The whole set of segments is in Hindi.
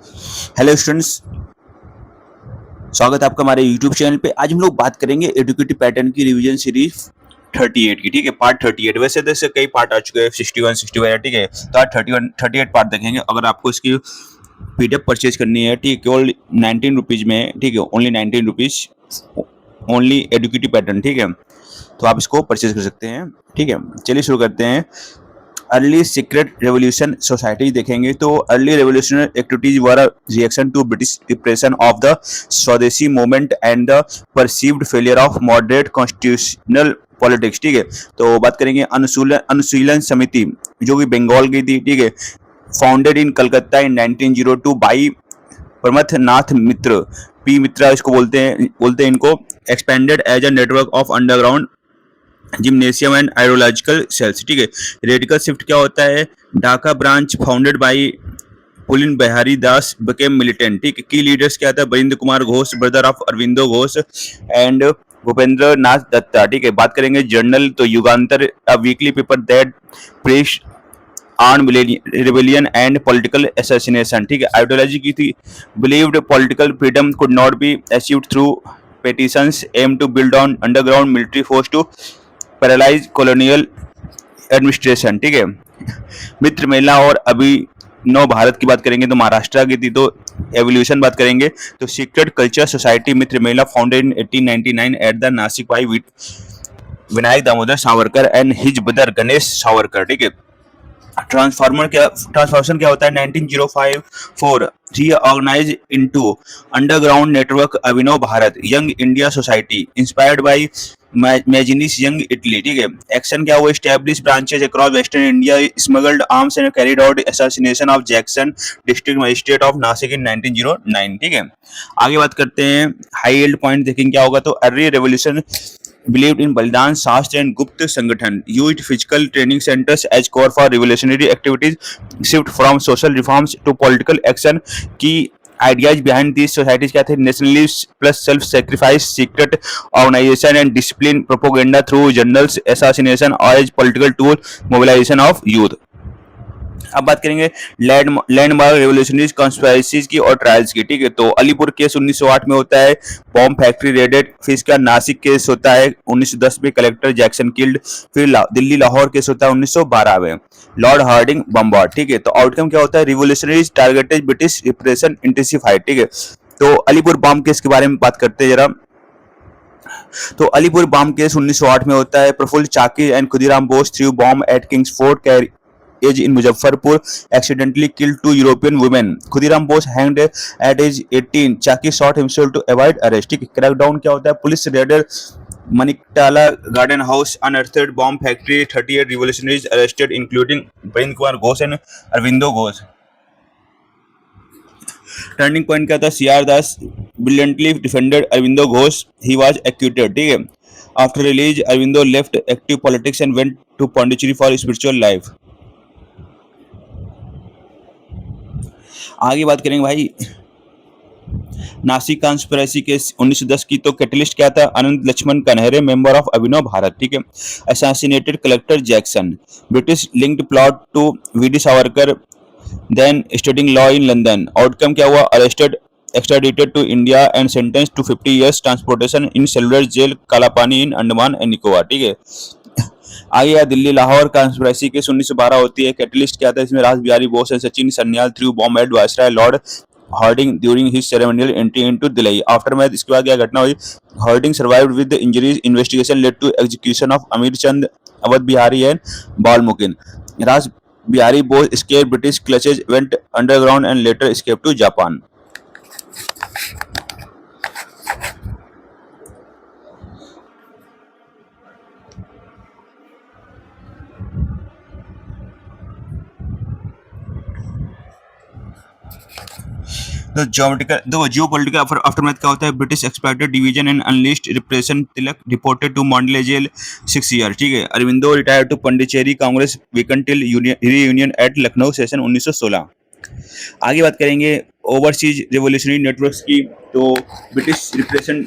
हेलो स्टूडेंट्स, स्वागत है आपका हमारे यूट्यूब चैनल पे। आज हम लोग बात करेंगे एडुकेटिव पैटर्न की रिवीजन सीरीज 38 की। ठीक है, पार्ट 38। वैसे तो इससे कई पार्ट आ चुके हैं, 61 61 ठीक है। तो आज 31 38 पार्ट देखेंगे। अगर आपको इसकी पीडीएफ परचेज करनी है, ठीक है, केवल 19 रुपीज में, ठीक है, only 19 rupees, only educative pattern, ठीक है। तो आप इसको परचेज कर सकते हैं, ठीक है। चलिए शुरू करते हैं। अर्ली सीक्रेट रेवोल्यूशन सोसाइटी देखेंगे तो early revolutionary activities were a reaction to British repression of the Swadeshi movement and the perceived failure of moderate constitutional politics, ठीक है। तो बात करेंगे अनुशीलन समिति जो कि बंगाल की थी, ठीक है, founded in Calcutta in 1902 by Pramatha Nath Mitra, P Mitra इसको बोलते हैं इनको। Expanded as a network of underground gymnasium and aerological cells, ठीक है। रेडिकल शिफ्ट क्या होता है? Dhaka branch founded by Pulin Bihari Das became militant, ठीक है। की लीडर्स क्या था? Barindra Kumar Ghosh, brother of Aurobindo Ghosh and Bhupendra Nath Datta, ठीक है। बात करेंगे जर्नल तो Jugantar, a weekly paper that press on rebellion and political assassination, ठीक है। आइडियोलॉजी की थी believed political freedom could not be achieved through petitions aim to build on underground military force to paralyse colonial administration, ठीक है। मित्र मेला और अभिनव भारत की बात करेंगे तो महाराष्ट्र की थी। तो एवोल्यूशन बात करेंगे तो secret culture society Mitra Mela founded in 1899 at the Nasik by Vinayak Damodar Savarkar and his brother Ganesh Savarkar, ठीक है। ट्रांसफॉर्मेशन क्या होता है? 1905 reorganise into underground network Abhinav Bharat Young India society inspired by Mazzini's Young Italy, ठीक है। एक्शन क्या हुआ? Establish branches across western India, smuggled arms and carried out assassination of Jackson district magistrate of Nasik in 1909, ठीक है। आगे बात करते हैं, हाई एल्ड पॉइंट देखेंगे क्या होगा। तो अर्ली रेवोल्यूशन believed in बलिदान शास्त्र and गुप्त संगठन, used physical training centers as core for revolutionary activities, shift from social reforms to political action। की आइडियाज बिहाइंड दिस सोसाइटीज क्या थे? Nationalist plus self sacrifice, secret organisation and discipline, propaganda through journals, assassination और as political tool, mobilisation of youth. अब बात करेंगे लैंडमार्क रेवोल्यूशनरी कॉन्स्पिरेसीज की और ट्रायल्स की, ठीक है। तो अलीपुर केस 1908 में होता है, बॉम्ब फैक्ट्री रेडेड। फिर इसका नासिक केस होता है 1910 में, कलेक्टर जैक्सन किल्ड। फिर दिल्ली लाहौर केस होता है 1912 में, लॉर्ड हार्डिंग बम्बार्ड, ठीक है। तो आउटकम क्या होता है? Revolutionaries targeted British repression intensified, ठीक है। तो अलीपुर बॉम्ब केस के बारे में बात करते हैं जरा। तो अलीपुर बॉम्ब केस 1908 में होता है। Prafulla Chaki and Khudiram Bose threw bomb at Kingsford age in Muzaffarpur, accidentally killed 2 European women. Khudiram Bose hanged at age 18. Chaki shot himself to avoid arrest, ठीक है। क्रैकडाउन क्या होता है? Police raided Maniktala garden house, unearthed bomb factory, 38 revolutionaries arrested including Barindra Kumar Ghosh and Aurobindo Ghosh. Turning point क्या था? CR Das brilliantly defended Aurobindo Ghosh, he was acquitted, ठीक है। After release Aurobindo left active politics and went to Pondicherry for spiritual life. आगे बात करेंगे भाई नासिक कॉन्स्पिरेसी केस 1910 की। तो कैटलिस्ट क्या था? अनंत लक्ष्मण कन्हरे, मेंबर ऑफ अभिनव भारत, ठीक है। Assassinated collector Jackson, British linked plot to V D Savarkar, then studying law in London. Outcome क्या हुआ? Arrested, extradited to India and sentenced to 50 years transportation in cellular jail Kalapani in Andaman and Nicobar, ठीक है। आगे दिल्ली लाहौर कॉन्स्पिरेसी केस 1912 होती है। कैटलिस्ट क्या था इसमें? Ras Bihari Bose and Sachin Sanyal threw bomb at viceroy Lord Hardinge during his ceremonial entry into Delhi. Aftermath इसके बाद क्या घटना हुई? Hardinge survived with injuries, investigation led to execution of Amir Chand, Awadh Bihari and Bal Mukund. Ras Bihari Bose escaped British clutches, went underground and later escaped to Japan। तो जियोपॉलिटिकल आफ्टरमैथ क्या होता है? British expected division and unleashed repression, Tilak deported to Mandalay jail 6 year, ठीक है। Aurobindo retired to Pondicherry Congress weaken till reunion at Lucknow session 1916। आगे बात करेंगे ओवरसीज रिवोल्यूशनरी नेटवर्क्स की। तो British repression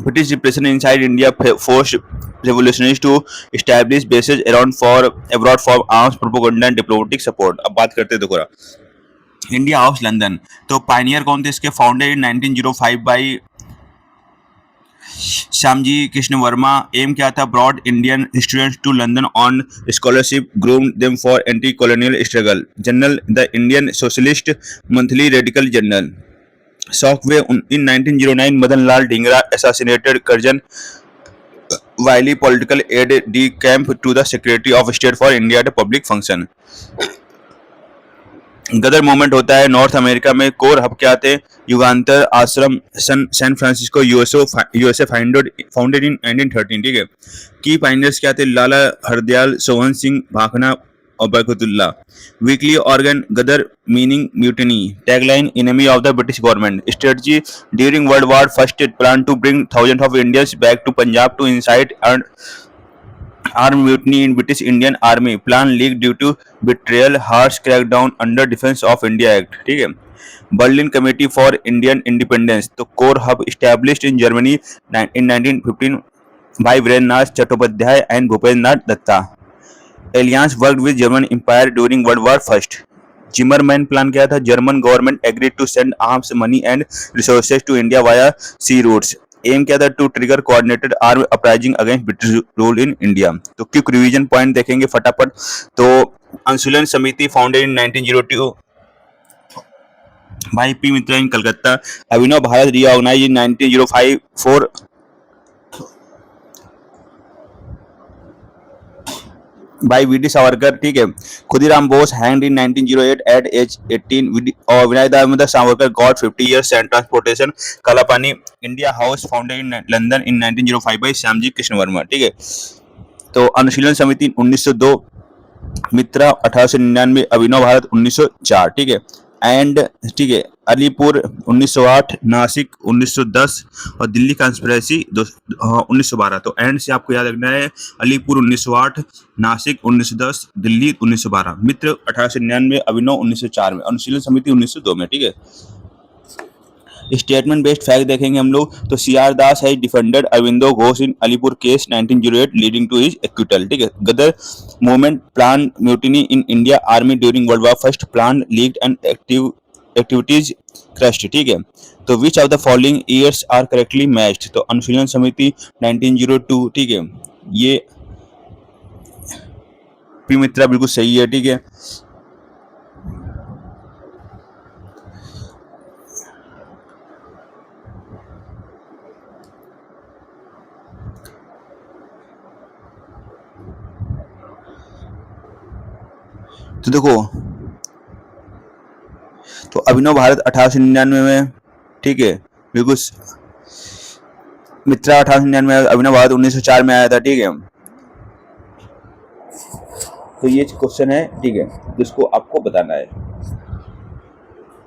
British repression inside India forced revolutionaries to establish bases abroad for arms propaganda and diplomatic support. अब बात करते हैं देखो इंडिया हाउस लंदन। तो पायनियर कौन थे इसके? Founded in 1905 by Shyamji Krishna Varma. Aim क्या था? Brought Indian students to London on scholarship, groom them for anti colonial struggle. Journal the Indian socialist monthly, radical journal. Shockwave in 1909, Madan Lal Dhingra assassinated Curzon Wiley, political aide de camp to the Secretary of State for India at a public function. Ghadar movement होता है नॉर्थ अमेरिका में। कोर हब क्या थे? Yugantar Ashram San Francisco, USA founded in 1913। ठीक है। की पाइनियर्स क्या थे? लाला हरदयाल, सोहन सिंह भाखना और Barkatullah. Weekly organ Ghadar meaning mutiny. Tagline enemy of the British government. Strategy during world war first plan to bring thousand of Indians back to Punjab to incite and armed mutiny in British Indian Army. Plan leaked due to betrayal. Harsh crackdown under Defense of India Act. ठीक है। Berlin committee for Indian independence. तो core hub established in Germany in 1915 by Virendranath Chattopadhyay and Bhupendra Nath Datta. Alliance worked with German Empire during World War First. Zimmermann plan क्या था? German government agreed to send arms, money and resources to India via sea routes. Aim क्या था? To trigger coordinated arm uprising against British rule in India. तो क्विक रिवीजन पॉइंट देखेंगे फटाफट। तो Anushilan Samiti founded in 1902 by P Mitra in Calcutta. Abhinav Bharat reorganize in 1905 for by V D Savarkar. ठीक है। Khudiram Bose hanged in 1908 at age 18 और Vinayak Damodar Savarkar got 50 years and transportation. Kalapani India House founded in London in 1905 by Shyamji Krishna Verma. ठीक है। तो अनुशीलन समिति 1902, मित्रा 1899, अभिनव भारत 1904। ठीक है। एंड ठीक है, अलीपुर 1908, नासिक 1910 और दिल्ली कॉन्स्पिरेसी 1912। तो एंड से आपको याद रखना है अलीपुर 1908, नासिक 1910, दिल्ली 1912, मित्र 1899, अभिनव 1904 में, अनुशीलन समिति 1902 में। ठीक है। स्टेटमेंट बेस्ड फैक्ट देखेंगे हम लोग। तो CR Das has defended Aurobindo Ghosh in Alipore case 1908 leading to his acquittal. ठीक है। Ghadar movement plan mutiny in India army during world war first, plan leaked and activities crushed. ठीक है। तो which of the following years are correctly matched? तो अनुशीलन समिति 1902। ठीक है। ये पी मित्रा बिल्कुल सही है। ठीक है। तो देखो, तो अभिनव भारत 1899 में। ठीक है। बिल्कुल। मित्रा 1899 में, अभिनव भारत 1904 में आया था। ठीक है। तो ये क्वेश्चन है। ठीक है, जिसको आपको बताना है।